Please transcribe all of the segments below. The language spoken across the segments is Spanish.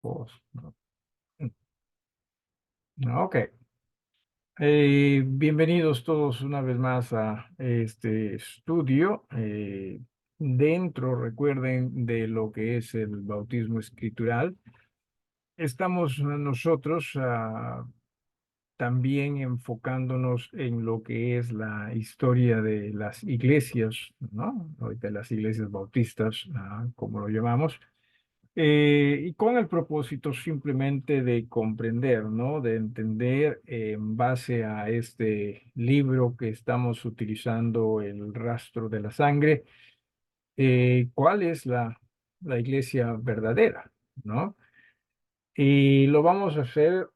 Pues, no. Ok. Bienvenidos todos una vez más a este estudio. Dentro, recuerden, de lo que es el bautismo escritural, estamos nosotros también enfocándonos en lo que es la historia de las iglesias, ¿no? Ahorita las iglesias bautistas, como lo llamamos. Y con el propósito simplemente de comprender, ¿no? De entender en base a este libro que estamos utilizando, El rastro de la sangre, cuál es la iglesia verdadera, ¿no? Y lo vamos a hacer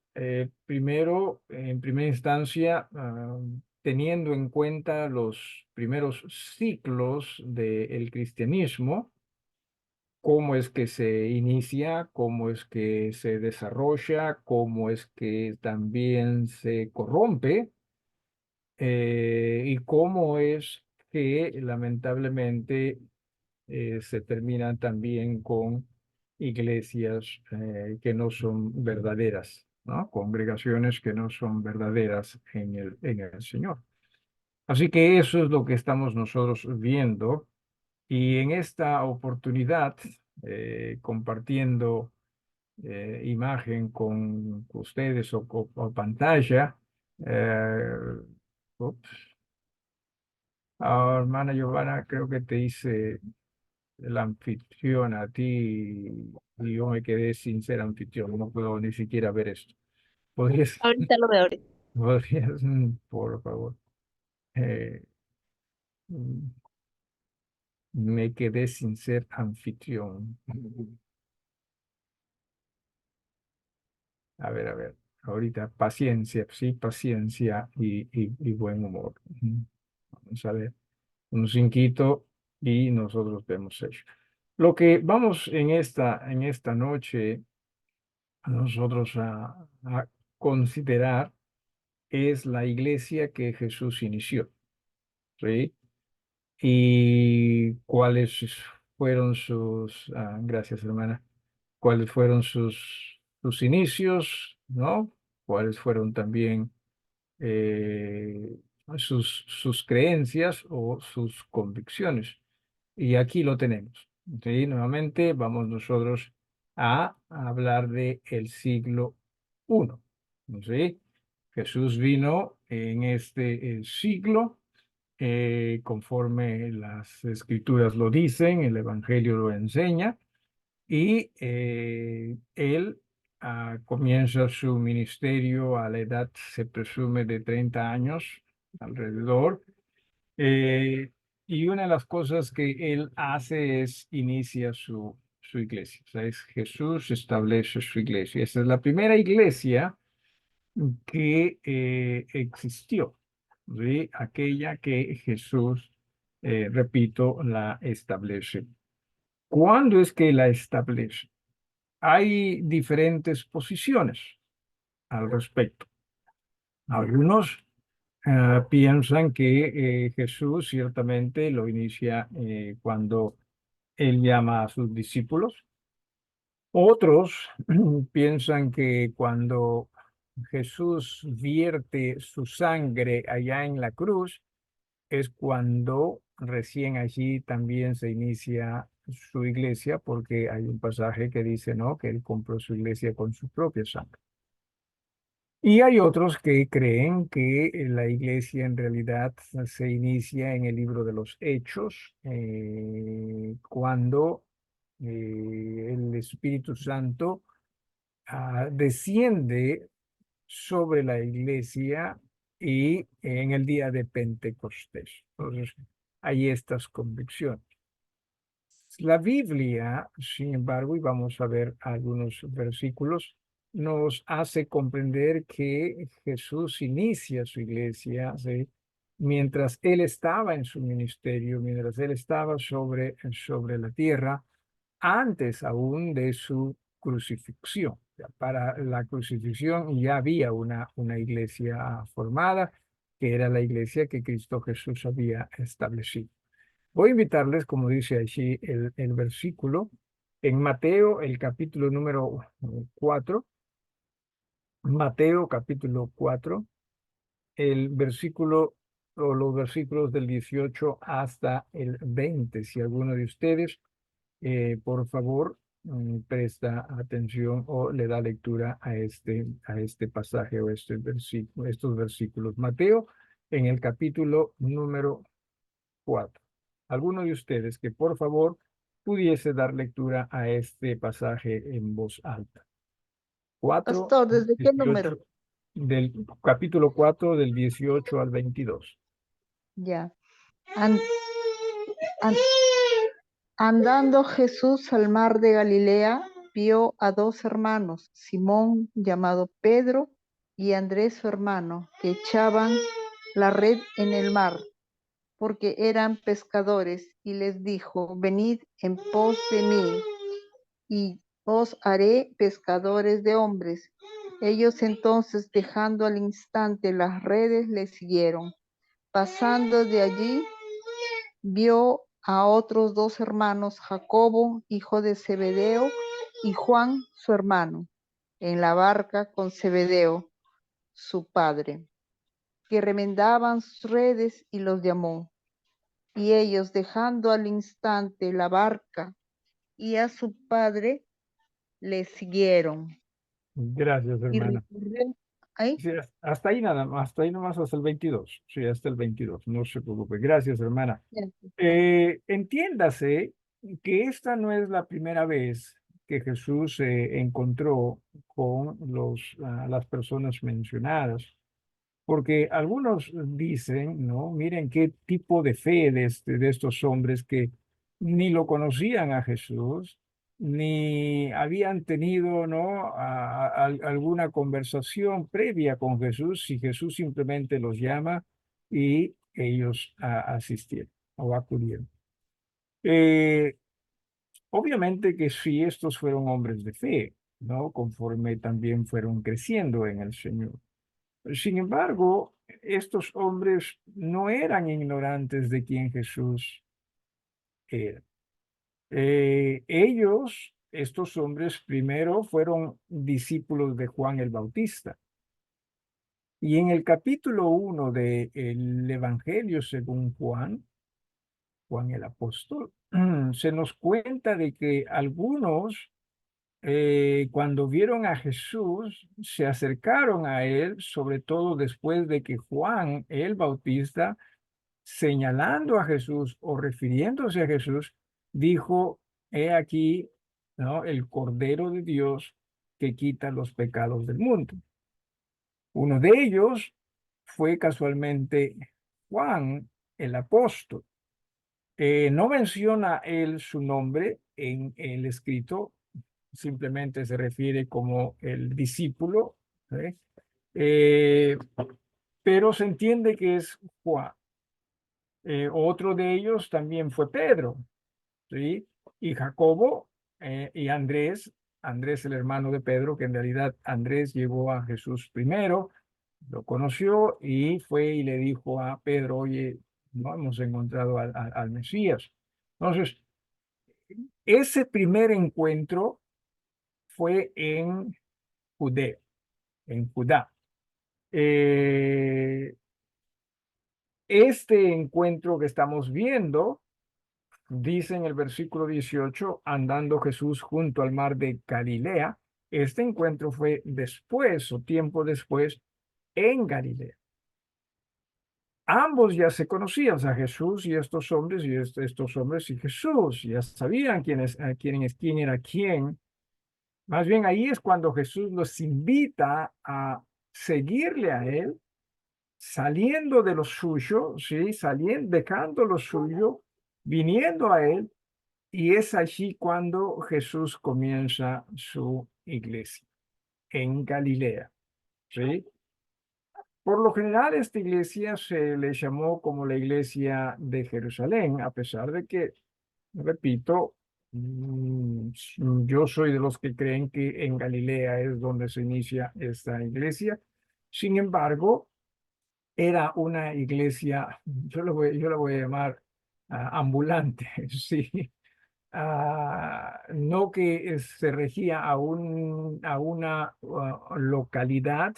primero, en primera instancia, teniendo en cuenta los primeros ciclos del cristianismo, cómo es que se inicia, cómo es que se desarrolla, cómo es que también se corrompe, y cómo es que lamentablemente se terminan también con iglesias que no son verdaderas, ¿no? Congregaciones que no son verdaderas en el Señor. Así que eso es lo que estamos nosotros viendo. Y en esta oportunidad, compartiendo imagen con ustedes o pantalla, eh, ups, hermana Giovanna, creo que te hice el anfitrión a ti y yo me quedé sin ser anfitrión, no puedo ni siquiera ver esto. ¿Podrías, Ahorita lo veo ahorita. podrías, por favor? eh, mm, Me quedé sin ser anfitrión. A ver, ahorita paciencia, sí, paciencia y buen humor. Vamos a ver, un cinquito y nosotros vemos eso. Lo que vamos en esta noche a nosotros a considerar es la iglesia que Jesús inició, ¿sí? Y cuáles fueron sus, gracias hermana, cuáles fueron sus inicios, ¿no? Cuáles fueron también eh, sus creencias o sus convicciones. Y aquí lo tenemos. ¿Sí? Nuevamente vamos nosotros a hablar de el siglo I. ¿Sí? Jesús vino en este siglo, conforme las escrituras lo dicen, el Evangelio lo enseña, y él comienza su ministerio a la edad, se presume, de 30 años alrededor. eh, y una de las cosas que él hace es inicia su iglesia. O sea, es Jesús establece su iglesia. Esa es la primera iglesia que existió, ¿sí? Aquella que Jesús, repito, la establece. ¿Cuándo es que la establece? Hay diferentes posiciones al respecto. Algunos piensan que Jesús ciertamente lo inicia cuando él llama a sus discípulos. Otros piensan que cuando Jesús vierte su sangre allá en la cruz, es cuando recién allí también se inicia su iglesia, porque hay un pasaje que dice, ¿no? Que él compró su iglesia con su propia sangre. Y hay otros que creen que la iglesia en realidad se inicia en el libro de los Hechos, cuando el Espíritu Santo desciende sobre la iglesia y en el día de Pentecostés. Entonces, hay estas convicciones. La Biblia, sin embargo, y vamos a ver algunos versículos, nos hace comprender que Jesús inicia su iglesia, ¿sí? Mientras él estaba en su ministerio, mientras él estaba sobre la tierra, antes aún de su crucifixión. Ya para la crucifixión ya había una iglesia formada, que era la iglesia que Cristo Jesús había establecido. Voy a invitarles, como dice allí el versículo, En Mateo, el capítulo número 4, Mateo capítulo 4, el versículo o los versículos del 18 hasta el 20. Si alguno de ustedes, por favor, presta atención o le da lectura a este pasaje o este versículo, estos versículos. Mateo en el capítulo número 4. Alguno de ustedes que por favor pudiese dar lectura a este pasaje en voz alta. 4, Pastor, ¿desde qué número? 18, del capítulo 4 del 18 al 22. Ya. An- an- Andando Jesús al mar de Galilea, vio a dos hermanos, Simón llamado Pedro y Andrés su hermano, que echaban la red en el mar, porque eran pescadores, y les dijo, venid en pos de mí, y os haré pescadores de hombres. Ellos entonces, dejando al instante las redes, le siguieron. Pasando de allí, vio a otros dos hermanos, Jacobo, hijo de Zebedeo, y Juan, su hermano, en la barca con Zebedeo, su padre, que remendaban sus redes, y los llamó. Y ellos, dejando al instante la barca y a su padre, le siguieron. Gracias, Y hermana. recorrió ahí. Sí, hasta ahí nada más, hasta ahí nomás hasta el 22. Sí, hasta el 22, no se preocupe. Gracias, hermana. Entiéndase que esta no es la primera vez que Jesús se encontró con las personas mencionadas, porque algunos dicen, ¿no? Miren qué tipo de fe de estos hombres que ni lo conocían a Jesús, ni habían tenido, ¿no? Alguna conversación previa con Jesús, y Jesús simplemente los llama y ellos asistieron o acudieron. Eh, Obviamente que sí, estos fueron hombres de fe, ¿no? Conforme también fueron creciendo en el Señor. Sin embargo, estos hombres no eran ignorantes de quién Jesús era. Estos hombres, primero fueron discípulos de Juan el Bautista. Y en el capítulo 1 del Evangelio según Juan, Juan el apóstol, se nos cuenta de que algunos, cuando vieron a Jesús, se acercaron a él, sobre todo después de que Juan el Bautista, señalando a Jesús o refiriéndose a Jesús, dijo, he aquí, ¿no? El Cordero de Dios que quita los pecados del mundo. Uno de ellos fue casualmente Juan el apóstol. No menciona él su nombre en el escrito, simplemente se refiere como el discípulo, ¿eh? Eh, pero se entiende que es Juan. Otro de ellos también fue Pedro, ¿sí? Y Jacobo y Andrés, Andrés el hermano de Pedro, que en realidad Andrés llevó a Jesús primero, lo conoció y fue y le dijo a Pedro, oye, no hemos encontrado al Mesías. Entonces, ese primer encuentro fue en Judea, en Judá. Eh, este encuentro que estamos viendo, dice en el versículo 18, andando Jesús junto al mar de Galilea. Este encuentro fue después o tiempo después en Galilea. Ambos ya se conocían, o sea, Jesús y estos hombres, y estos hombres y Jesús, ya sabían quién era quién. Más bien ahí es cuando Jesús los invita a seguirle a él, saliendo de lo suyo, ¿sí? Saliendo, dejando lo suyo, viniendo a él. Y es allí cuando Jesús comienza su iglesia, en Galilea, ¿sí? Por lo general, esta iglesia se le llamó como la iglesia de Jerusalén, a pesar de que, repito, yo soy de los que creen que en Galilea es donde se inicia esta iglesia. Sin embargo, era una iglesia, yo la voy a llamar ambulante, ¿sí? no que se regía a, a una localidad,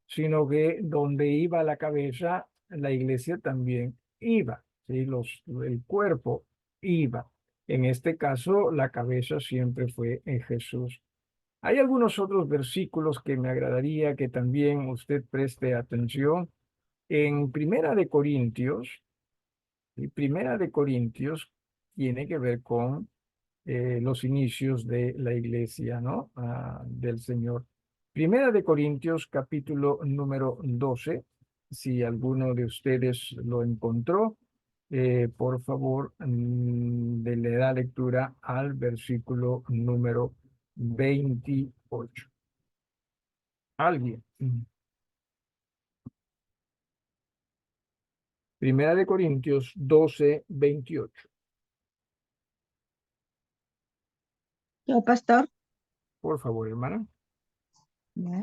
sino que donde iba la cabeza, la iglesia también iba, ¿sí? El cuerpo iba. En este caso, la cabeza siempre fue en Jesús. Hay algunos otros versículos que me agradaría que también usted preste atención. En Primera de Corintios, y Primera de Corintios tiene que ver con los inicios de la iglesia, ¿no? Del Señor. Primera de Corintios, capítulo número 12. Si alguno de ustedes lo encontró, por favor, le da lectura al versículo número 28. ¿Alguien? Primera de Corintios 12, 28. Yo, pastor, Por favor, hermana. ¿ya?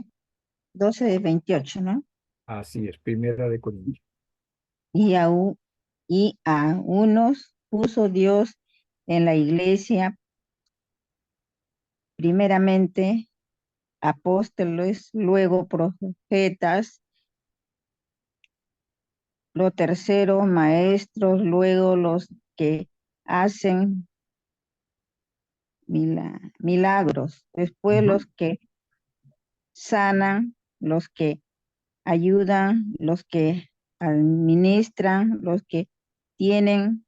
12 de 28, ¿no? Así es, Primera de Corintios. Y y a unos puso Dios en la iglesia, primeramente apóstoles, luego profetas, lo tercero maestros, luego los que hacen milagros, después Ujú. los que sanan, los que ayudan, los que administran, los que tienen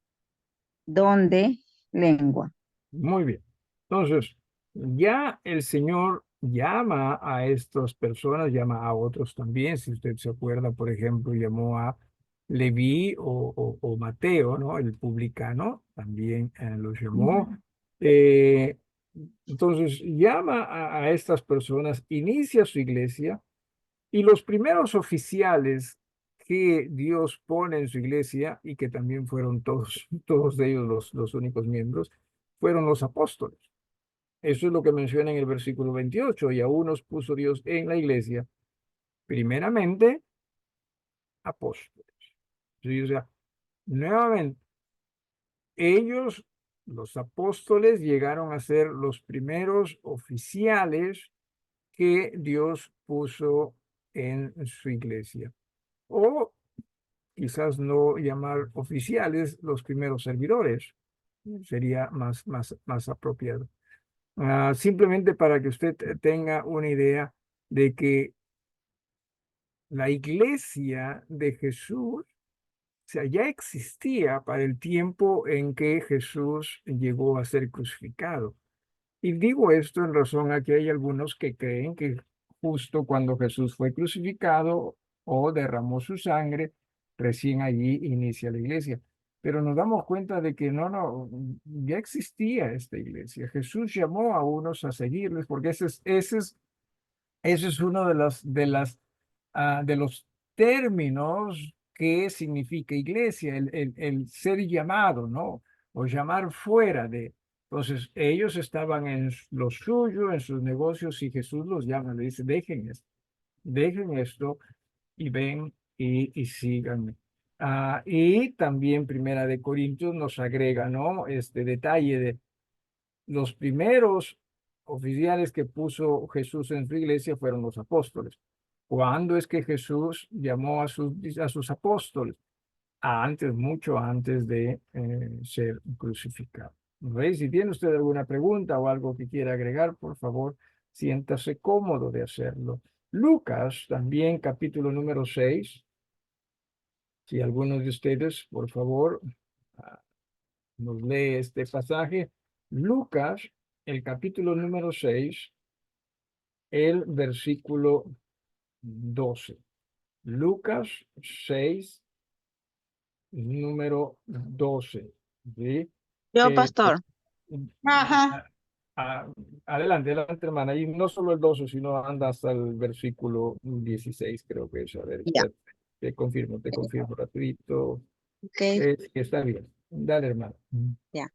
don de lengua. Muy bien. Entonces, ya el Señor llama a estas personas, llama a otros también. Si usted se acuerda, por ejemplo, llamó a Leví o Mateo, ¿no? El publicano, también los llamó. Eh, entonces, llama a estas personas, inicia su iglesia y los primeros oficiales que Dios pone en su iglesia y que también fueron todos, todos de ellos los únicos miembros, fueron los apóstoles. Eso es lo que menciona en el versículo 28. Y a unos puso Dios en la iglesia, primeramente apóstoles. Sí, o sea, nuevamente, ellos, los apóstoles, llegaron a ser los primeros oficiales que Dios puso en su iglesia. O quizás no llamar oficiales los primeros servidores, sería más apropiado. Simplemente para que usted tenga una idea de que la iglesia de Jesús, o sea, ya existía para el tiempo en que Jesús llegó a ser crucificado. Y digo esto en razón a que hay algunos que creen que justo cuando Jesús fue crucificado o derramó su sangre, recién allí inicia la iglesia. Pero nos damos cuenta de que no, ya existía esta iglesia. Jesús llamó a unos a seguirles porque ese es uno de los términos que significa iglesia, el ser llamado, ¿no? O llamar fuera de. Entonces, ellos estaban en lo suyo, en sus negocios, y Jesús los llama, le dice, dejen esto y ven y síganme. Y también Primera de Corintios nos agrega, ¿no? Este detalle de los primeros oficiales que puso Jesús en su iglesia fueron los apóstoles. ¿Cuándo es que Jesús llamó a sus apóstoles? Antes, mucho antes de ser crucificado. ¿Veis? Si tiene usted alguna pregunta o algo que quiera agregar, por favor, siéntase cómodo de hacerlo. Lucas, también capítulo número 6. Si alguno de ustedes, por favor, ah, nos lee este pasaje. Lucas, el capítulo número 6, el versículo 12. Lucas 6, número 12. ¿Sí? Yo, Eh, pastor. Ajá. a- adelante, adelante, hermana. Y no solo el 12, sino anda hasta el versículo 16, creo que es. A ver, Ya, te confirmo rapidito. ok, Que está bien. Dale, hermano. ya.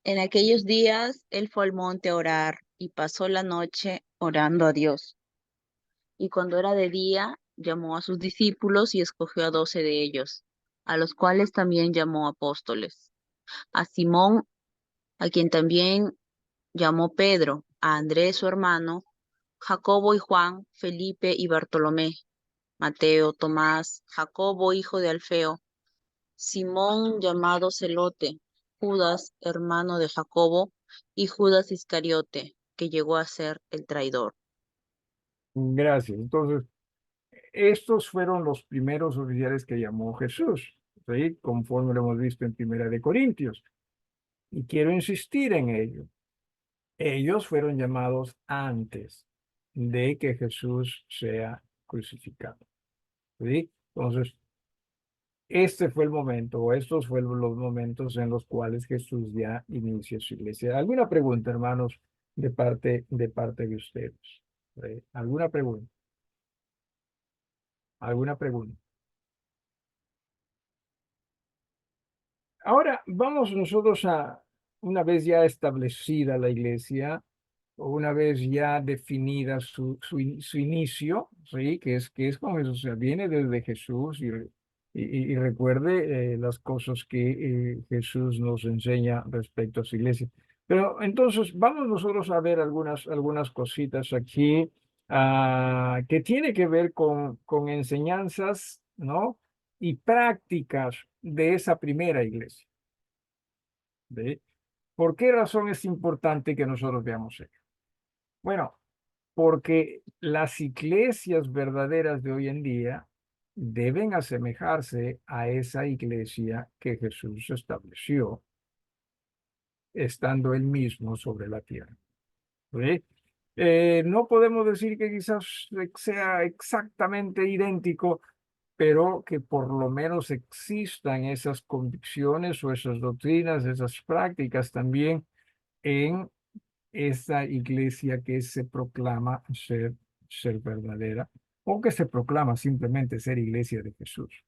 En aquellos días él fue al monte a orar y pasó la noche orando a Dios. Y cuando era de día, llamó a sus discípulos y escogió a 12 de ellos, a los cuales también llamó apóstoles. A Simón, a quien también llamó Pedro, a Andrés su hermano, Jacobo y Juan, Felipe y Bartolomé, Mateo, Tomás, Jacobo hijo de Alfeo, Simón llamado Celote, Judas hermano de Jacobo y Judas Iscariote, que llegó a ser el traidor. Gracias. Entonces, estos fueron los primeros oficiales que llamó Jesús, ¿sí? Conforme lo hemos visto en Primera de Corintios. Y quiero insistir en ello. Ellos fueron llamados antes de que Jesús sea crucificado, ¿sí? Entonces, este fue el momento, o estos fueron los momentos en los cuales Jesús ya inicia su iglesia. ¿Alguna pregunta, hermanos, de parte de ustedes? ¿Alguna pregunta? ¿Alguna pregunta? Ahora vamos nosotros a, una vez ya establecida la iglesia, o una vez ya definida su inicio, ¿sí? Que es como eso, o sea, viene desde Jesús y recuerde las cosas que Jesús nos enseña respecto a su iglesia. Pero entonces vamos nosotros a ver algunas cositas aquí que tiene que ver con enseñanzas, ¿no? Y prácticas de esa primera iglesia. ¿Ve? ¿Por qué razón es importante que nosotros veamos esto? Bueno, porque las iglesias verdaderas de hoy en día deben asemejarse a esa iglesia que Jesús estableció, estando él mismo sobre la tierra. ¿Sí? No podemos decir que quizás sea exactamente idéntico, pero que por lo menos existan esas convicciones o esas doctrinas, esas prácticas también en esa iglesia que se proclama ser verdadera o que se proclama simplemente ser iglesia de Jesús,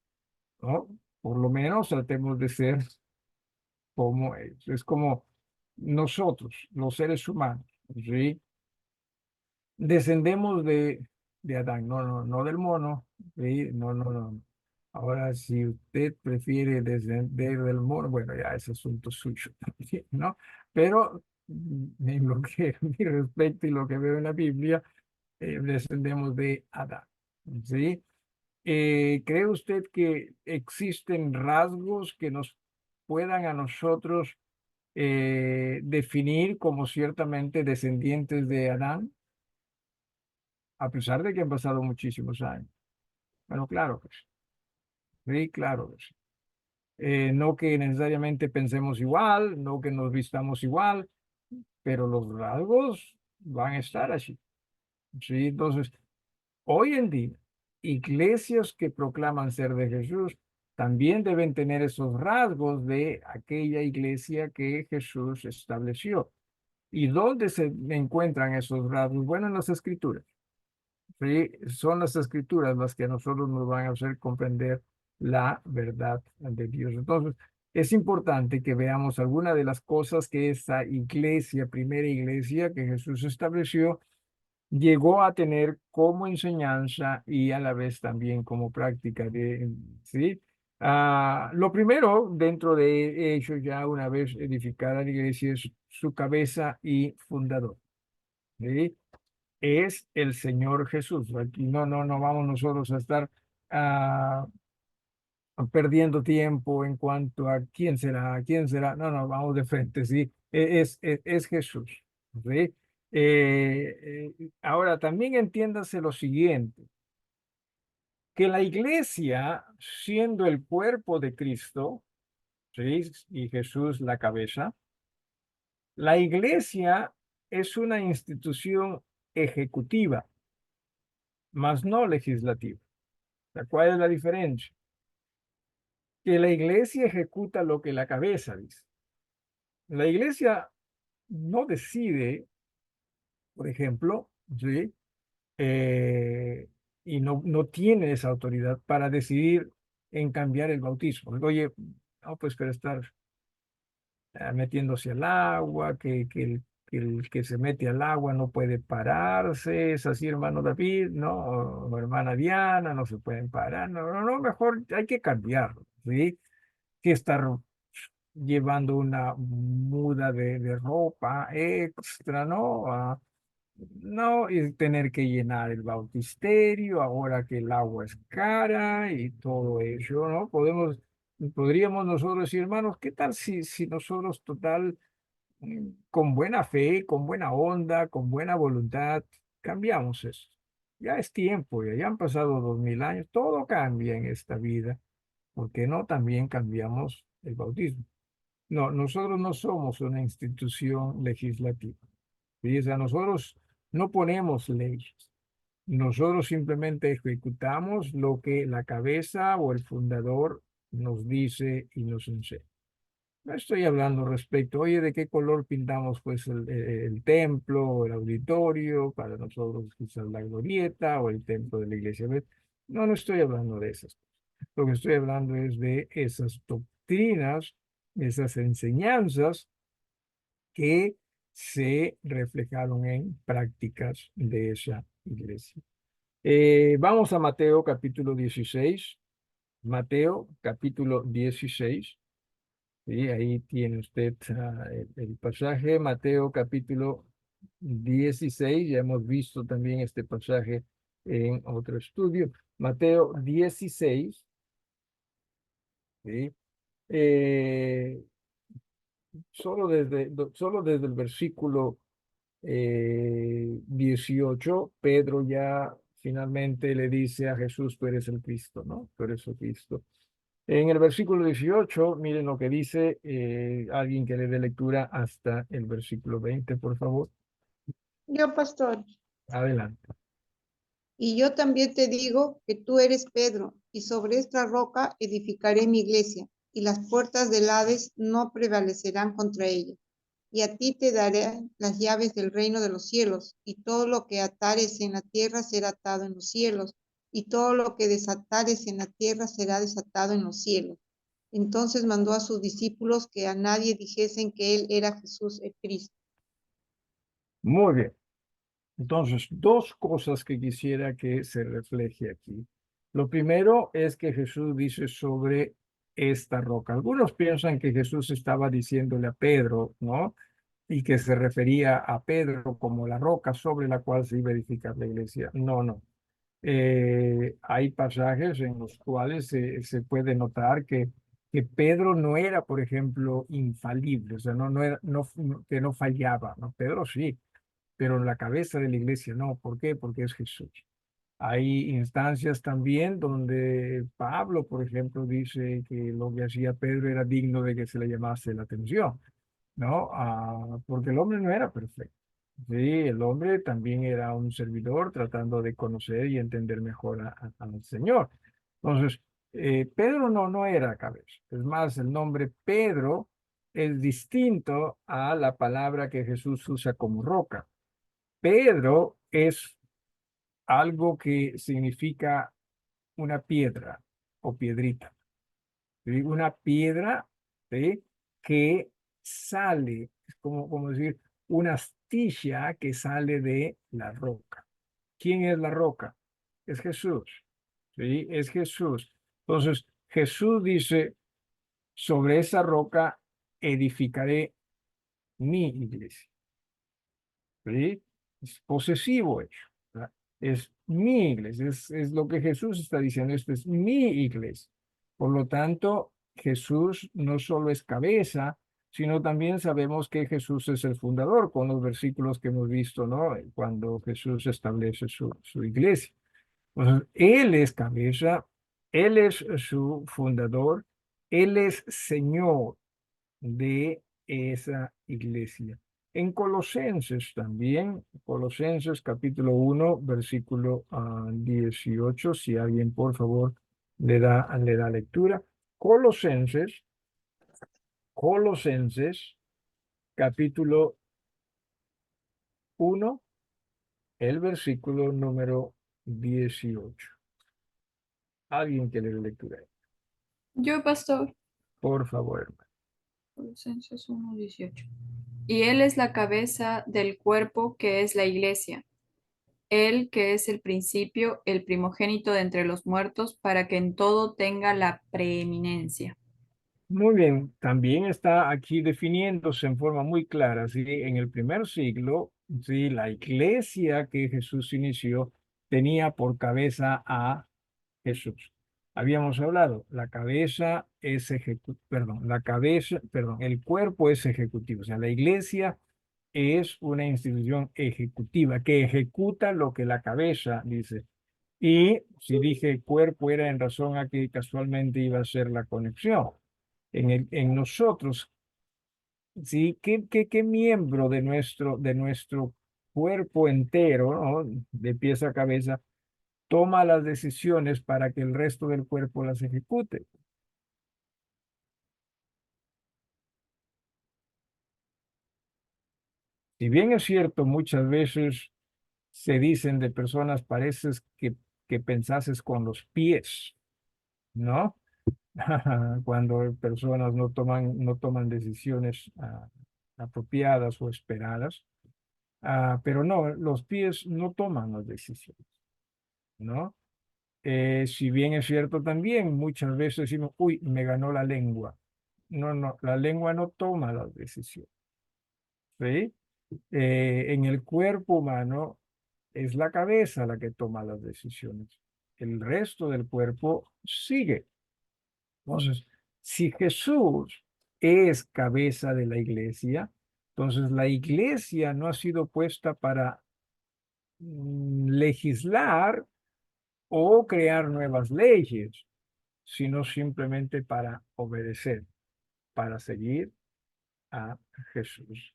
¿no? Por lo menos tratemos de ser como ellos. Es como nosotros, los seres humanos, ¿sí? Descendemos de Adán, no del mono, ¿sí? No. Ahora, si usted prefiere descender del mono, bueno, ya es asunto suyo también, ¿no? Pero en lo que a mí respecta y lo que veo en la Biblia, descendemos de Adán, ¿sí? ¿Cree usted que existen rasgos que nos puedan a nosotros definir como ciertamente descendientes de Adán? A pesar de que han pasado muchísimos años. Bueno, claro que sí. Sí, claro que sí. No que necesariamente pensemos igual, no que nos vistamos igual, pero los rasgos van a estar así. Sí, entonces, hoy en día, iglesias que proclaman ser de Jesús también deben tener esos rasgos de aquella iglesia que Jesús estableció. ¿Y dónde se encuentran esos rasgos? Bueno, en las Escrituras. Sí, son las escrituras las que a nosotros nos van a hacer comprender la verdad de Dios. Entonces, es importante que veamos algunas de las cosas que esa iglesia, primera iglesia que Jesús estableció, llegó a tener como enseñanza y a la vez también como práctica ¿sí? Lo primero, dentro de ello, ya una vez edificada la iglesia, es su cabeza y fundador. ¿Sí? Es el Señor Jesús. Aquí no vamos nosotros a estar ah, perdiendo tiempo en cuanto a quién será. No, vamos de frente, sí. Es Jesús. ¿Sí? Ahora, también entiéndase lo siguiente, que la iglesia, siendo el cuerpo de Cristo, ¿sí? Y Jesús la cabeza, la iglesia es una institución ejecutiva, más no legislativa. ¿Cuál es la diferencia? Que la iglesia ejecuta lo que la cabeza dice. La iglesia no decide, por ejemplo, ¿sí? Y no tiene esa autoridad para decidir en cambiar el bautismo. Oye, no, pues pero estar metiéndose al agua, que el que se mete al agua no puede pararse, es así, hermano David, ¿no? O hermana Diana, no se pueden parar, no, mejor hay que cambiarlo, ¿sí? Que estar llevando una muda de ropa extra, ¿no? No, y tener que llenar el bautisterio, ahora que el agua es cara y todo eso, ¿no? Podríamos nosotros decir, hermanos, ¿qué tal si nosotros total, con buena fe, con buena onda, con buena voluntad, cambiamos eso? Ya es tiempo, ya han pasado 2000 años, todo cambia en esta vida. ¿Por qué no también cambiamos el bautismo? No, nosotros no somos una institución legislativa. ¿Sí? O sea, nosotros no ponemos leyes. Nosotros simplemente ejecutamos lo que la cabeza o el fundador nos dice y nos enseña. No estoy hablando respecto, oye, ¿de qué color pintamos pues el templo o el auditorio? Para nosotros quizás la glorieta o el templo de la iglesia. ¿Ves? No, no estoy hablando de esas cosas. Lo que estoy hablando es de esas doctrinas, esas enseñanzas que se reflejaron en prácticas de esa iglesia. Vamos a Mateo capítulo 16. Mateo capítulo 16. Sí, ahí tiene usted el pasaje. Mateo capítulo 16. Ya hemos visto también este pasaje en otro estudio. Mateo 16. ¿Sí? Eh, solo desde el versículo 18, Pedro ya finalmente le dice a Jesús, tú eres el Cristo, ¿no? Tú eres el Cristo. En el versículo 18, miren lo que dice, alguien que le dé lectura hasta el versículo 20, por favor. Yo, pastor, Adelante. y yo también te digo que tú eres Pedro, y sobre esta roca edificaré mi iglesia, y las puertas del Hades no prevalecerán contra ella. Y a ti te daré las llaves del reino de los cielos, y todo lo que atares en la tierra será atado en los cielos, y todo lo que desatares en la tierra será desatado en los cielos. Entonces mandó a sus discípulos que a nadie dijesen que él era Jesús el Cristo. Muy bien. Entonces, dos cosas que quisiera que se refleje aquí. Lo primero es que Jesús dice sobre esta roca. Algunos piensan que Jesús estaba diciéndole a Pedro, ¿no? Y que se refería a Pedro como la roca sobre la cual se iba a edificar la iglesia. No, no. Hay pasajes en los cuales se puede notar que Pedro no era, por ejemplo, infalible, o sea, que no fallaba, ¿no? Pedro sí, pero la cabeza de la iglesia no. ¿Por qué? Porque es Jesús. Hay instancias también donde Pablo, por ejemplo, dice que lo que hacía Pedro era digno de que se le llamase la atención, ¿no? Porque el hombre no era perfecto. Sí, el hombre también era un servidor tratando de conocer y entender mejor al Señor. Entonces, Pedro no era cabeza. Es más, el nombre Pedro es distinto a la palabra que Jesús usa como roca. Pedro es algo que significa una piedra o piedrita. ¿Sí? Una piedra, ¿sí? Que sale, es como decir, una astilla que sale de la roca. ¿Quién es la roca? Es Jesús. ¿Sí? Es Jesús. Entonces, Jesús dice, sobre esa roca edificaré mi iglesia. ¿Sí? Es posesivo eso. ¿Verdad? Es mi iglesia, es lo que Jesús está diciendo, esto es mi iglesia. Por lo tanto, Jesús no solo es cabeza, sino también sabemos que Jesús es el fundador, con los versículos que hemos visto, ¿no? Cuando Jesús establece su iglesia. Entonces, Él es cabeza, Él es su fundador, Él es Señor de esa iglesia. En Colosenses también, Colosenses capítulo 1, versículo 18, si alguien por favor le da lectura. Colosenses capítulo 1, el versículo número 18. Alguien que le dé lectura. Yo, pastor, Por favor, hermano. Colosenses 1:18. Y Él es la cabeza del cuerpo que es la iglesia. Él que es el principio, el primogénito de entre los muertos, para que en todo tenga la preeminencia. Muy bien, también está aquí definiéndose en forma muy clara, ¿sí? En el primer siglo, ¿sí? La iglesia que Jesús inició tenía por cabeza a Jesús. Habíamos hablado, la cabeza es perdón, la cabeza, perdón, el cuerpo es ejecutivo, o sea, la iglesia es una institución ejecutiva que ejecuta lo que la cabeza dice. Y si dije cuerpo era en razón a que casualmente iba a ser la conexión. En nosotros, ¿sí? ¿Qué miembro de nuestro cuerpo entero, ¿no? De pies a cabeza, toma las decisiones para que el resto del cuerpo las ejecute? Si bien es cierto, muchas veces se dicen de personas, pareces que pensases con los pies, ¿no? Cuando personas no toman decisiones apropiadas o esperadas. Pero no, los pies no toman las decisiones, ¿no? Si bien es cierto también, muchas veces decimos, uy, me ganó la lengua. No, no, la lengua no toma las decisiones, ¿sí? En el cuerpo humano es la cabeza la que toma las decisiones. El resto del cuerpo sigue. Entonces, si Jesús es cabeza de la iglesia, entonces la iglesia no ha sido puesta para legislar o crear nuevas leyes, sino simplemente para obedecer, para seguir a Jesús,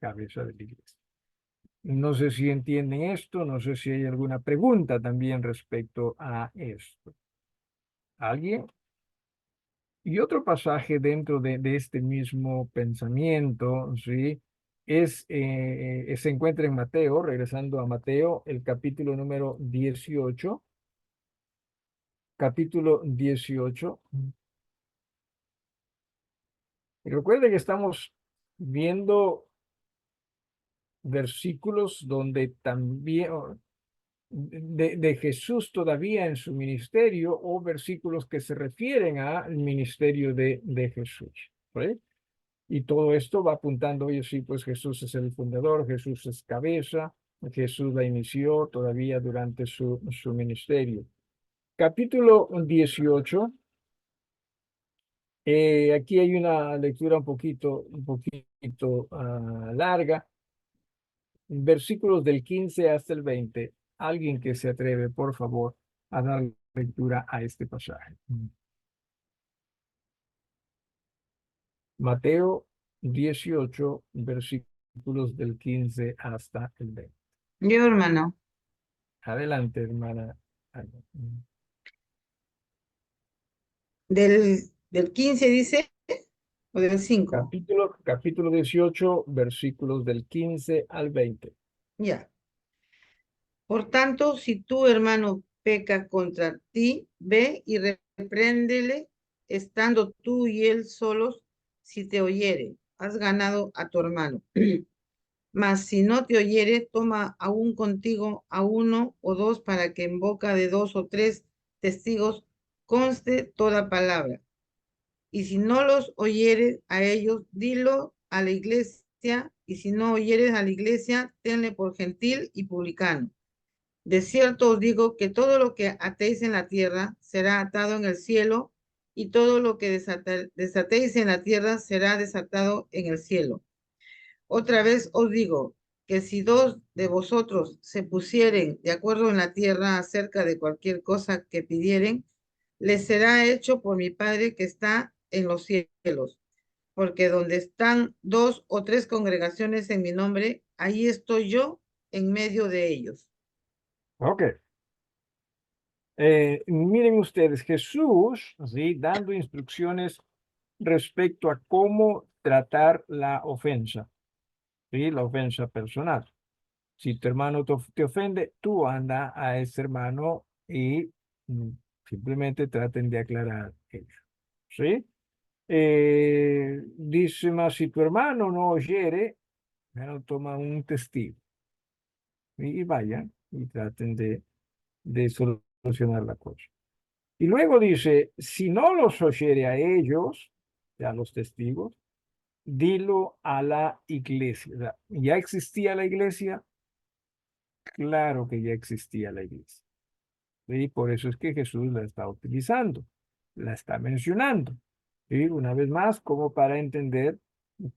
cabeza de la iglesia. No sé si entienden esto, no sé si hay alguna pregunta también respecto a esto. ¿Alguien? Y otro pasaje dentro de este mismo pensamiento, ¿sí? Se encuentra en Mateo, regresando a Mateo, el capítulo número 18. Capítulo 18. Y recuerde que estamos viendo versículos donde también de Jesús todavía en su ministerio o versículos que se refieren al ministerio de Jesús. ¿Sí? Y todo esto va apuntando, oye, sí, pues Jesús es el fundador, Jesús es cabeza, Jesús la inició todavía durante su ministerio. Capítulo 18. Aquí hay una lectura un poquito larga, versículos del 15 hasta el 20. Alguien que se atreve, por favor, a dar lectura a este pasaje. Mateo 18, versículos del 15 hasta el 20. Yo, hermano, Adelante, hermana Ana. del 15 dice, o del 5. Capítulo 18, versículos del 15 al 20. Ya. Por tanto, si tu hermano peca contra ti, ve y repréndele, estando tú y él solos, si te oyere, has ganado a tu hermano. Mas si no te oyere, toma aún contigo a uno o dos para que en boca de dos o tres testigos conste toda palabra. Y si no los oyeres a ellos, dilo a la iglesia, y si no oyeres a la iglesia, tenle por gentil y publicano. De cierto os digo que todo lo que atéis en la tierra será atado en el cielo, y todo lo que desatéis en la tierra será desatado en el cielo. Otra vez os digo que si dos de vosotros se pusieren de acuerdo en la tierra acerca de cualquier cosa que pidieren, les será hecho por mi Padre que está en los cielos. Porque donde están dos o tres congregaciones en mi nombre, ahí estoy yo en medio de ellos. Ok. Miren ustedes, Jesús, ¿sí? Dando instrucciones respecto a cómo tratar la ofensa, ¿sí? La ofensa personal. Si tu hermano te ofende, tú anda a ese hermano y simplemente traten de aclarar ello, ¿sí? Dice más, si tu hermano no oyere, bueno, toma un testigo y vayan y traten de solucionar la cosa. Y luego dice, si no los oyere a ellos, sea, los testigos, dilo a la iglesia. O sea, ¿ya existía la iglesia? Claro que ya existía la iglesia. ¿Sí? Por eso es que Jesús la está utilizando, la está mencionando. ¿Sí? Una vez más, como para entender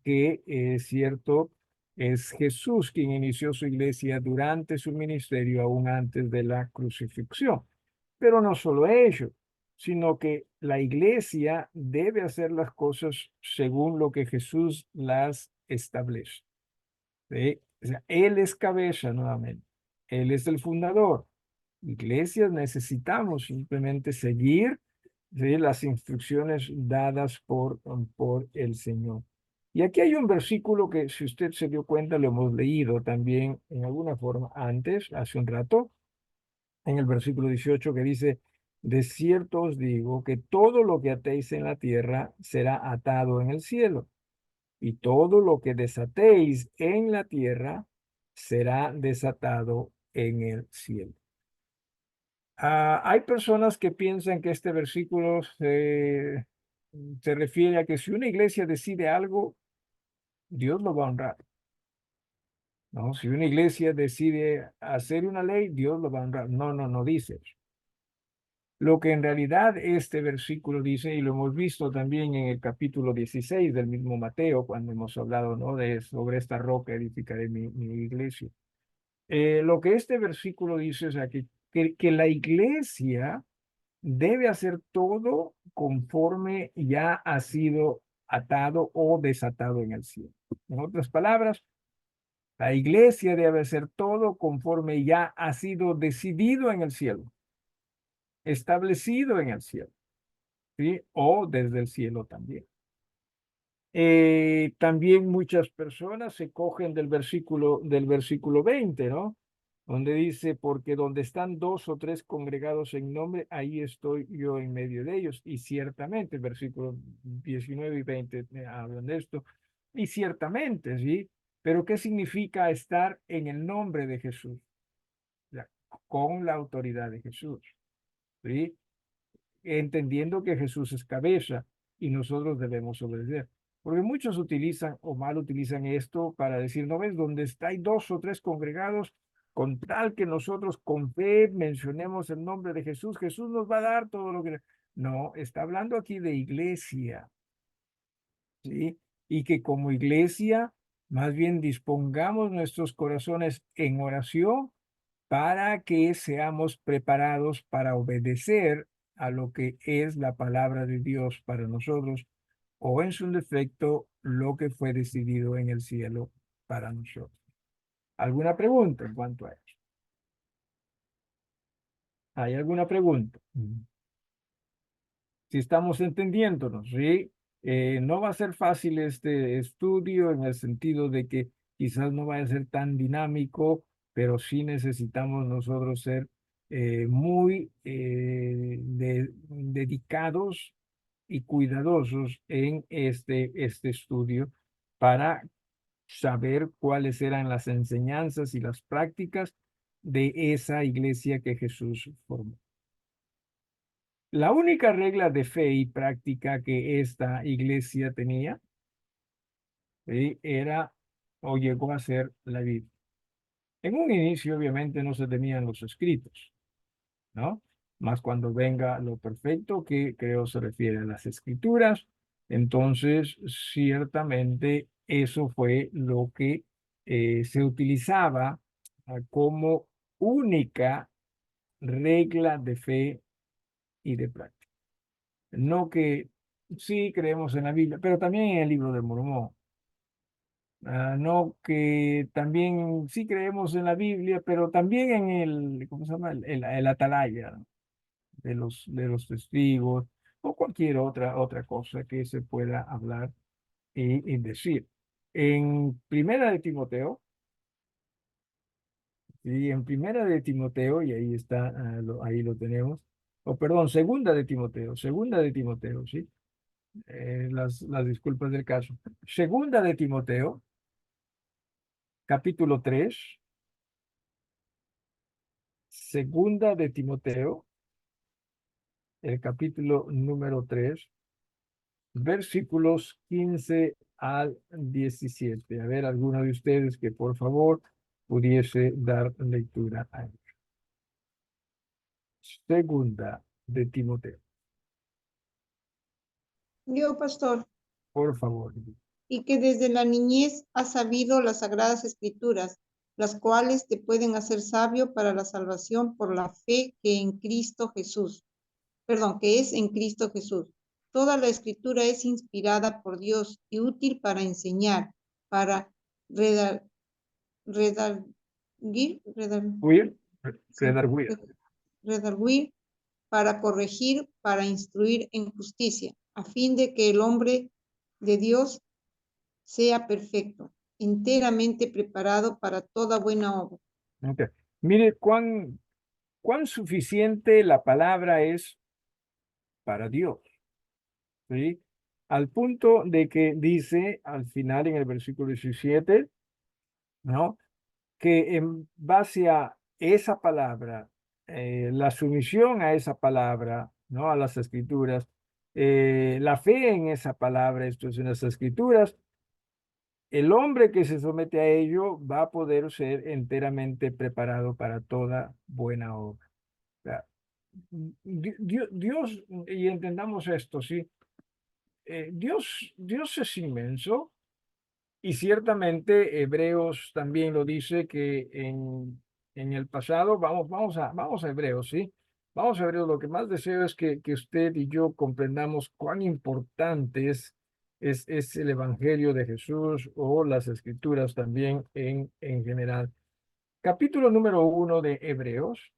que es cierto, es Jesús quien inició su iglesia durante su ministerio, aún antes de la crucifixión. Pero no solo ello, sino que la iglesia debe hacer las cosas según lo que Jesús las establece. ¿Sí? O sea, Él es cabeza nuevamente. Él es el fundador. Iglesias necesitamos simplemente seguir, ¿sí?, las instrucciones dadas por el Señor. Y aquí hay un versículo que, si usted se dio cuenta, lo hemos leído también en alguna forma antes, hace un rato, en el versículo 18 que dice, de cierto os digo que todo lo que atéis en la tierra será atado en el cielo, y todo lo que desatéis en la tierra será desatado en el cielo. Hay personas que piensan que este versículo se refiere a que si una iglesia decide algo, Dios lo va a honrar. ¿No? Si una iglesia decide hacer una ley, Dios lo va a honrar. No, no dice eso. Lo que en realidad este versículo dice, y lo hemos visto también en el capítulo 16 del mismo Mateo, cuando hemos hablado, ¿no?, sobre esta roca edificaré mi iglesia. Lo que este versículo dice es que la iglesia debe hacer todo conforme ya ha sido atado o desatado en el cielo. En otras palabras, la iglesia debe hacer todo conforme ya ha sido decidido en el cielo, establecido en el cielo, ¿sí? O desde el cielo también. También muchas personas se cogen del versículo 20, ¿no? Donde dice, porque donde están dos o tres congregados en nombre, ahí estoy yo en medio de ellos. Y ciertamente, versículos 19 y 20 hablan de esto. Y ciertamente, ¿sí? Pero ¿qué significa estar en el nombre de Jesús? Ya, con la autoridad de Jesús, ¿sí? Entendiendo que Jesús es cabeza y nosotros debemos obedecer. Porque muchos utilizan o mal utilizan esto para decir, ¿no ves? Donde hay dos o tres congregados, con tal que nosotros con fe mencionemos el nombre de Jesús, Jesús nos va a dar todo lo que... No, está hablando aquí de iglesia, ¿sí? Y que como iglesia, más bien dispongamos nuestros corazones en oración para que seamos preparados para obedecer a lo que es la palabra de Dios para nosotros, o en su defecto, lo que fue decidido en el cielo para nosotros. ¿Alguna pregunta en cuanto a eso? ¿Hay alguna pregunta? Si estamos entendiéndonos, ¿sí? No va a ser fácil este estudio en el sentido de que quizás no vaya a ser tan dinámico, pero sí necesitamos nosotros ser muy dedicados y cuidadosos en este estudio para saber cuáles eran las enseñanzas y las prácticas de esa iglesia que Jesús formó. La única regla de fe y práctica que esta iglesia tenía, ¿sí?, era o llegó a ser la Biblia. En un inicio, obviamente, no se tenían los escritos, ¿no? Más cuando venga lo perfecto, que creo se refiere a las escrituras, entonces ciertamente eso fue lo que se utilizaba como única regla de fe y de práctica. No que sí creemos en la Biblia, pero también en el libro de Mormón. No que también sí creemos en la Biblia, pero también en el, ¿cómo se llama? El atalaya, ¿no?, de los testigos, o cualquier otra cosa que se pueda hablar y decir. En Primera de Timoteo, y en Primera de Timoteo, y ahí está, ahí lo tenemos, o perdón, Segunda de Timoteo, ¿sí? Las disculpas del caso. Segunda de Timoteo, capítulo 3. Segunda de Timoteo, el capítulo número 3. versículos 15 al 17. A ver, alguno de ustedes que por favor pudiese dar lectura a ello. Segunda de Timoteo, Yo, pastor, por favor. y que desde la niñez has sabido las sagradas escrituras, las cuales te pueden hacer sabio para la salvación por la fe que en Cristo Jesús, perdón, que es en Cristo Jesús. Toda la escritura es inspirada por Dios y útil para enseñar, para redar, Will, sí, redarguir. redarguir, para corregir, para instruir en justicia, a fin de que el hombre de Dios sea perfecto, enteramente preparado para toda buena obra. Okay. Mire cuán suficiente la palabra es para Dios, ¿sí? Al punto de que dice al final en el versículo 17, ¿no? Que en base a esa palabra, la sumisión a esa palabra, ¿no? A las escrituras, la fe en esa palabra, esto es en las escrituras, el hombre que se somete a ello va a poder ser enteramente preparado para toda buena obra. O sea, Dios, y entendamos esto, ¿sí? Dios es inmenso y ciertamente Hebreos también lo dice que en el pasado, vamos a Hebreos, ¿sí? Vamos a Hebreos, lo que más deseo es que usted y yo comprendamos cuán importante es el Evangelio de Jesús o las Escrituras también en general. Capítulo número 1 de Hebreos.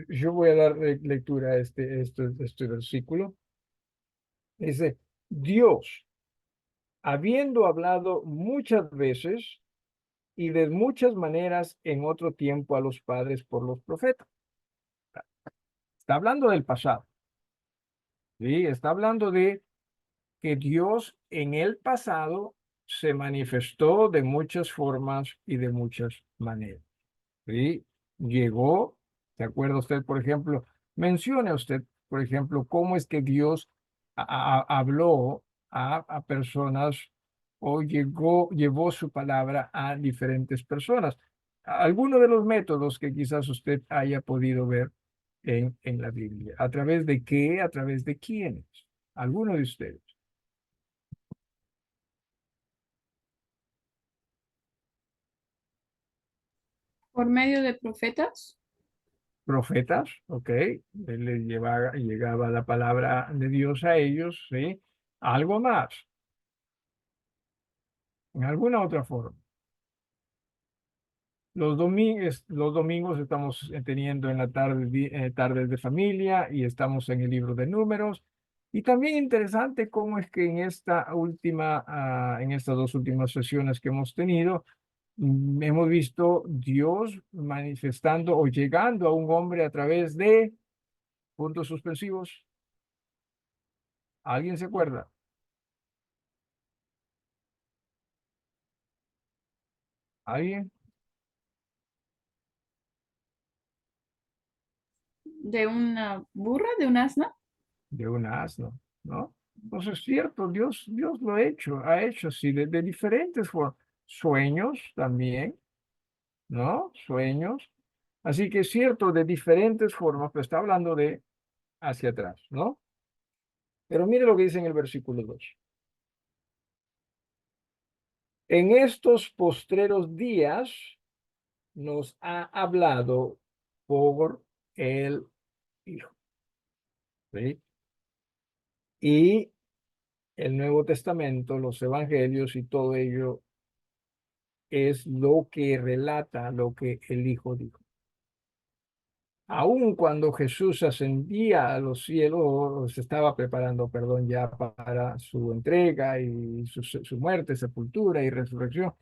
Yo voy a dar lectura a este versículo. Dice, Dios, habiendo hablado muchas veces y de muchas maneras en otro tiempo a los padres por los profetas. Está hablando del pasado, ¿sí? Está hablando de que Dios en el pasado se manifestó de muchas formas y de muchas maneras, ¿sí? Llegó, ¿se acuerda usted, por ejemplo? Mencione usted, por ejemplo, cómo es que Dios habló a personas o llevó su palabra a diferentes personas. Algunos de los métodos que quizás usted haya podido ver en la Biblia. ¿A través de qué? ¿A través de quiénes? Algunos de ustedes. Por medio de profetas. Profetas, ¿ok? Él les llegaba la palabra de Dios a ellos, ¿sí? Algo más, en alguna otra forma. Los domingos estamos teniendo en la tarde, tardes de familia y estamos en el libro de Números. Y también interesante cómo es que en estas dos últimas sesiones que hemos tenido, hemos visto Dios manifestando o llegando a un hombre a través de puntos suspensivos. ¿Alguien se acuerda? ¿Alguien? De una burra, de un asna. De un asno, ¿no? Entonces es cierto, Dios lo ha hecho así, de diferentes formas. Sueños también, ¿no? Sueños. Así que es cierto, de diferentes formas, pero está hablando de hacia atrás, ¿no? Pero mire lo que dice en el versículo 2. En estos postreros días nos ha hablado por el Hijo, ¿sí? Y el Nuevo Testamento, los Evangelios y todo ello es lo que relata lo que el Hijo dijo. Aun cuando Jesús ascendía a los cielos, o se estaba preparando, perdón, ya para su entrega y su muerte, sepultura y resurrección,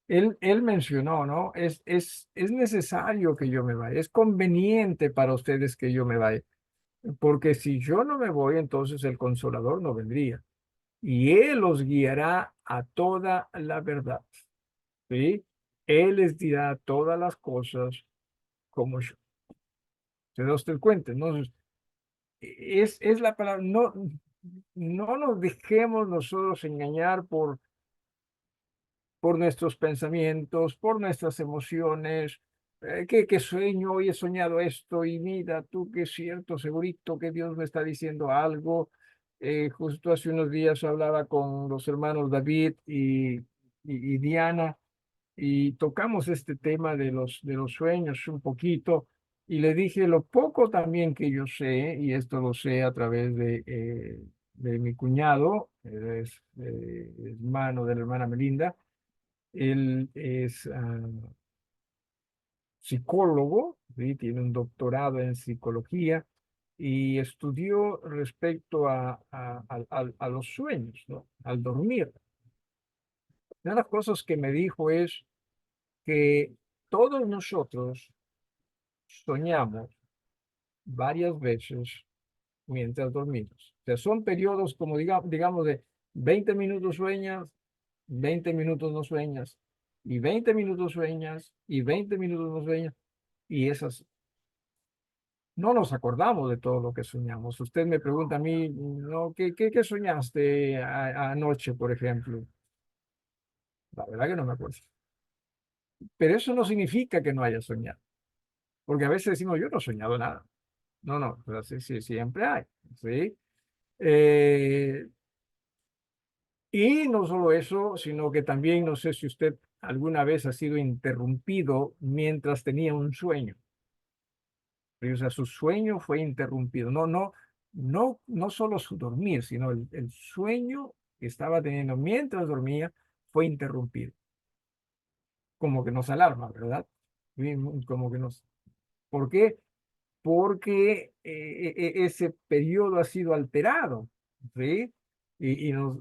él mencionó, ¿no? Es necesario que yo me vaya, es conveniente para ustedes que yo me vaya, porque si yo no me voy, entonces el Consolador no vendría, y Él los guiará a toda la verdad, ¿sí? Él les dirá todas las cosas como yo. Se da usted cuenta, ¿no? es la palabra, no nos dejemos nosotros engañar por nuestros pensamientos, por nuestras emociones, que sueño, hoy he soñado esto, y mira tú que es cierto, segurito que Dios me está diciendo algo. Justo hace unos días hablaba con los hermanos David y Diana, y tocamos este tema de los sueños un poquito, y le dije lo poco también que yo sé, y esto lo sé a través de mi cuñado, es hermano de la hermana Melinda. Él es psicólogo, ¿sí? Tiene un doctorado en psicología y estudió respecto a los sueños, ¿no? Al dormir. Una de las cosas que me dijo es que todos nosotros soñamos varias veces mientras dormimos. O sea, son periodos como digamos de 20 minutos sueñas, 20 minutos no sueñas, y 20 minutos sueñas, y 20 minutos no sueñas, y esas no nos acordamos de todo lo que soñamos. Usted me pregunta a mí, no, ¿qué soñaste anoche, por ejemplo? La verdad que no me acuerdo. Pero eso no significa que no haya soñado, porque a veces decimos, yo no he soñado nada. No, no, pero sí, sí, siempre hay, ¿sí? Eh, y no solo eso, sino que también no sé si usted alguna vez ha sido interrumpido mientras tenía un sueño. O sea, su sueño fue interrumpido. No solo su dormir, sino el sueño que estaba teniendo mientras dormía fue interrumpido. Como que nos alarma, ¿verdad? Como que nos... ¿Por qué? Porque ese periodo ha sido alterado, ¿sí? Y no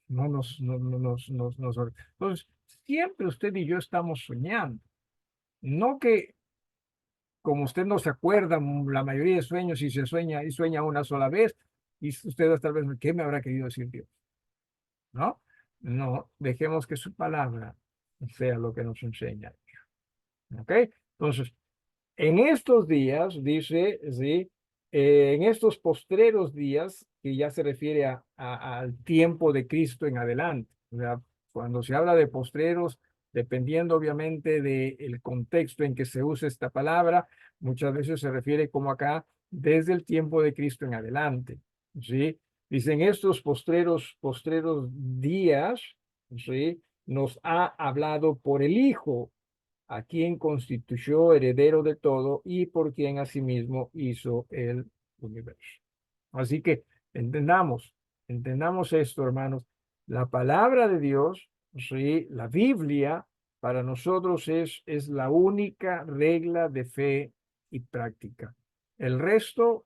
nos, no, no nos... Entonces, siempre usted y yo estamos soñando. No que como usted no se acuerda la mayoría de sueños y se sueña y sueña una sola vez, y usted tal vez, ¿qué me habrá querido decir Dios? ¿No? No, dejemos que su palabra sea lo que nos enseña. ¿Ok? Entonces, en estos días, dice, ¿sí? En estos postreros días, que ya se refiere al tiempo de Cristo en adelante. O sea, cuando se habla de postreros, dependiendo obviamente del contexto en que se usa esta palabra, muchas veces se refiere como acá, desde el tiempo de Cristo en adelante. ¿Sí? Dicen estos postreros días, ¿sí? Nos ha hablado por el Hijo, a quien constituyó heredero de todo y por quien asimismo hizo el universo. Así que entendamos esto, hermanos. La palabra de Dios, ¿sí? La Biblia, para nosotros es la única regla de fe y práctica. El resto,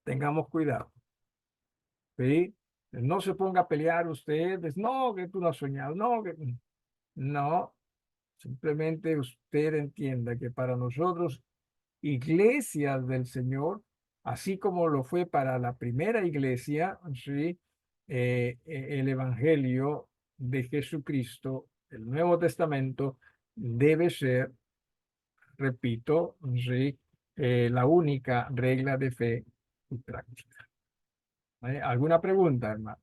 tengamos cuidado, ¿sí? No se ponga a pelear ustedes, no, que tú no has soñado, no, que no. Simplemente usted entienda que para nosotros, iglesias del Señor, así como lo fue para la primera iglesia, ¿sí? El Evangelio de Jesucristo, el Nuevo Testamento, debe ser, repito, ¿sí? La única regla de fe y práctica. ¿Vale? ¿Alguna pregunta, hermano?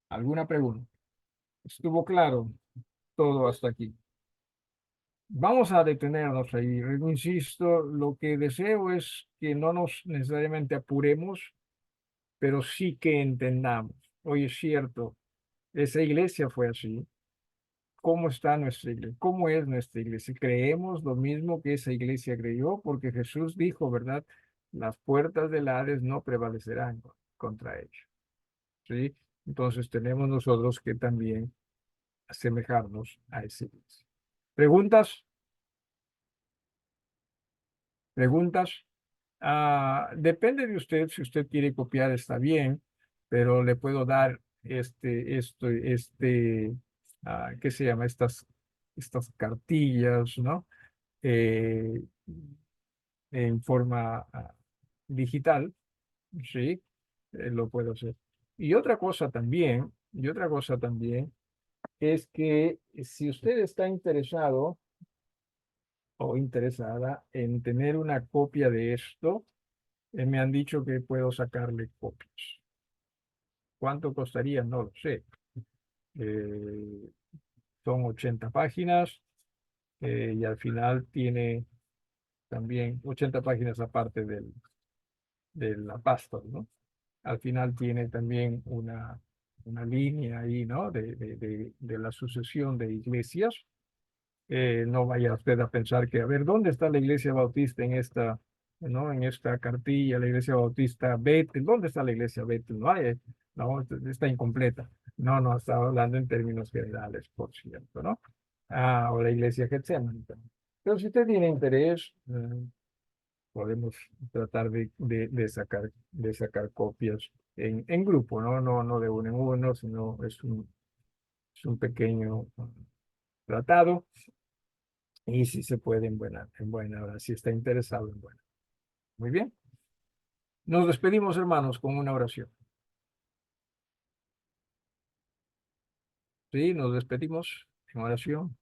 ¿Alguna pregunta? ¿Estuvo claro todo hasta aquí? Vamos a detenernos ahí. Insisto, lo que deseo es que no nos necesariamente apuremos, pero sí que entendamos. Hoy es cierto, esa iglesia fue así. ¿Cómo está nuestra iglesia? ¿Cómo es nuestra iglesia? ¿Creemos lo mismo que esa iglesia creyó? Porque Jesús dijo, ¿verdad? Las puertas del Hades no prevalecerán contra ella. ¿Sí? Entonces tenemos nosotros que también asemejarnos a esa iglesia. ¿Preguntas? ¿Preguntas? Depende de usted, si usted quiere copiar está bien, pero le puedo dar ¿qué se llama? Estas cartillas, ¿no? Eh, en forma digital, ¿sí? Lo puedo hacer. Y otra cosa también es que si usted está interesado o interesada en tener una copia de esto, Me han dicho que puedo sacarle copias. ¿Cuánto costaría? No lo sé. Son 80 páginas y al final tiene también 80 páginas aparte de la pasta, ¿no? Al final tiene también una línea ahí, ¿no? De la sucesión de iglesias. No vaya usted a pensar que, a ver, ¿dónde está la iglesia bautista en esta, ¿no? En esta cartilla, la iglesia bautista Bethel? ¿Dónde está la iglesia Bethel? No hay, no, está incompleta. No, no, estaba hablando en términos generales, por cierto, ¿no? O la iglesia Getsemaní. Pero si usted tiene interés, podemos tratar de sacar copias en grupo, ¿no? No de uno en uno, sino es un pequeño tratado. Y si se puede en buena hora, si está interesado en buena. Muy bien. Nos despedimos, hermanos, con una oración. Sí, nos despedimos en oración.